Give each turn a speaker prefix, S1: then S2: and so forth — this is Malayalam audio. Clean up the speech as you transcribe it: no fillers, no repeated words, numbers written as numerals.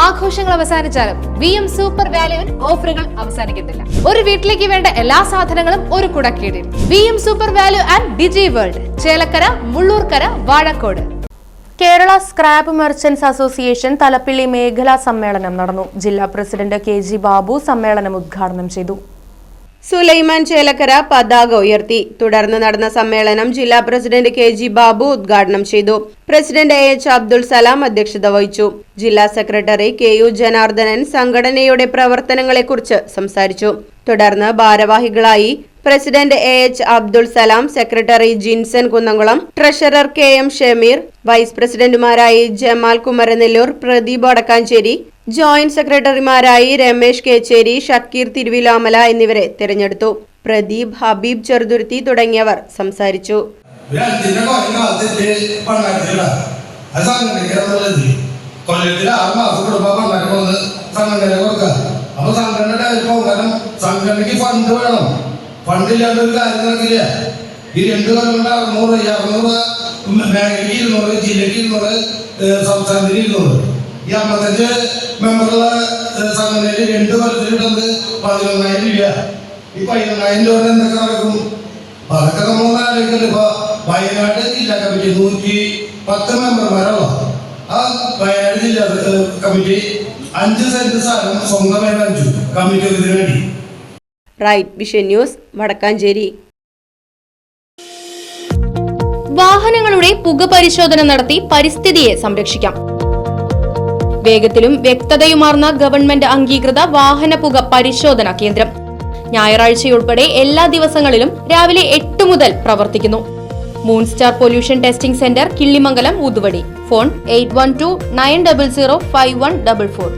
S1: ആഘോഷങ്ങൾ അവസാനിച്ചാലും VM സൂപ്പർ വാല്യുവിൽ ഓഫറുകൾ അവസാനിക്കുന്നില്ല. ഒരു വീട്ടിലേക്ക് വേണ്ട എല്ലാ സാധനങ്ങളും ഒരു കുടക്കീഴിൽ. VM Super Value and Digi World, Chelakkara, Mullurkara, Vazhakode.
S2: Kerala scrap merchants association Thalappilly മേഖലാ സമ്മേളനം നടന്നു. ജില്ലാ പ്രസിഡന്റ് KG ബാബു സമ്മേളനം ഉദ്ഘാടനം ചെയ്തു.
S3: സുലൈമാൻ ചേലക്കര പതാക ഉയർത്തി. തുടർന്ന് നടന്ന സമ്മേളനം ജില്ലാ പ്രസിഡന്റ് KG ബാബു ഉദ്ഘാടനം ചെയ്തു. പ്രസിഡന്റ് AH അബ്ദുൾ സലാം അധ്യക്ഷത വഹിച്ചു. ജില്ലാ സെക്രട്ടറി KU ജനാർദ്ദനൻ സംഘടനയുടെ പ്രവർത്തനങ്ങളെക്കുറിച്ച് സംസാരിച്ചു. തുടർന്ന് ഭാരവാഹികളായി president AH Abdul Salam, secretary Jinson Kunnamkulam, treasurer KM Shameer, vice പ്രസിഡന്റുമാരായി ജമാൽ കുമരനെല്ലൂർ, പ്രദീപ് വടക്കാഞ്ചേരി, ജോയിന്റ് സെക്രട്ടറിമാരായി രമേശ് കേച്ചേരി, ഷക്കീർ തിരുവിലാമല എന്നിവരെ തിരഞ്ഞെടുത്തു. പ്രദീപ്, ഹബീബ് ചെറുതുരുത്തി തുടങ്ങിയവർ സംസാരിച്ചു.
S4: ഫണ്ടില്ലാണ്ട് ഒരു കാര്യം നടക്കില്ല. ഈ 2 കൊല്ലം കൊണ്ട് 600, മേഖലയ്ക്ക് 200, ജില്ലയ്ക്ക് 200, സംസ്ഥാനത്തിന് 200. ഈ 55 മെമ്പറുള്ള സംഘടനയിൽ 2 കൊല്ലത്തിൽ കിട്ടുന്നത് 11,000 രൂപ. ഈ 11,000 രൂപ എന്തൊക്കെ നടക്കും? അതൊക്കെ നമ്മളൊന്ന് ആലോചിക്കല്ലോ. ഇപ്പൊ വയനാട് ജില്ലാ കമ്മിറ്റി 110 മെമ്പർമാരുള്ള ആ വയനാട് ജില്ലാ കമ്മിറ്റി 5 സെന്റ് സ്ഥലം സ്വന്തമായി വാങ്ങിച്ചു കമ്മിറ്റി ഇതിനു വേണ്ടി.
S3: Right Vision News, Vadakkanchery.
S2: വാഹനങ്ങളുടെ പുക പരിശോധന നടത്തി പരിസ്ഥിതിയെ സംരക്ഷിക്കാം. വേഗത്തിലും വ്യക്തതയുമാർന്ന ഗവൺമെന്റ് അംഗീകൃത വാഹന പുക പരിശോധന കേന്ദ്രം ഞായറാഴ്ചയുൾപ്പെടെ എല്ലാ ദിവസങ്ങളിലും രാവിലെ 8 മുതൽ പ്രവർത്തിക്കുന്നു. Moon star pollution testing centre, Killimangalam, Uthuvadi. Phone 8129005144.